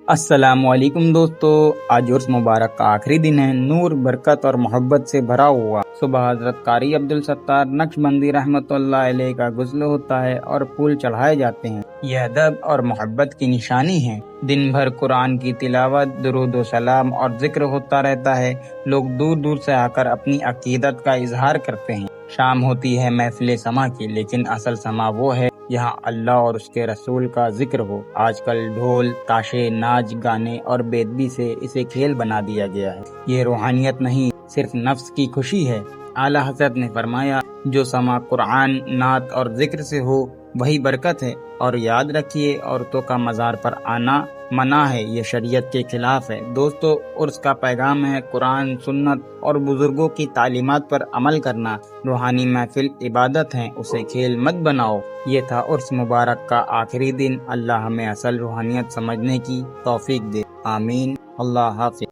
अस्सलाम वालेकुम दोस्तों, आज उर्स मुबारक का आखिरी दिन है। नूर, बरकत और मोहब्बत से भरा हुआ। सुबह हजरत कारी अब्दुल सत्तार नक्शबंदी रहमतुल्लाह अलैह का गुस्ल होता है और फूल चढ़ाए जाते हैं। यह अदब और मोहब्बत की निशानी है। दिन भर कुरान की तिलावत, दुरूद व सलाम और जिक्र होता रहता है। लोग दूर दूर से आकर अपनी अकीदत का इजहार करते हैं। शाम होती है महफिल समा की, लेकिन असल समा वो है यहाँ अल्लाह और उसके रसूल का जिक्र हो। आजकल ढोल, ताशे, नाच गाने और बेदबी से इसे खेल बना दिया गया है। ये रूहानियत नहीं, सिर्फ नफ्स की खुशी है। आला हज़रत ने फरमाया, जो समा कुरान, नात और जिक्र से हो वही बरकत है। और याद रखिए, औरतों का मज़ार पर आना मना है, ये शरीयत के खिलाफ है। दोस्तों, उर्स का पैगाम है कुरान, सुन्नत और बुजुर्गों की तालीमात पर अमल करना। रूहानी महफिल इबादत है, उसे खेल मत बनाओ। ये था उर्स मुबारक का आखिरी दिन। अल्लाह हमें असल रूहानियत समझने की तौफीक दे। आमीन। अल्लाह हाफिज।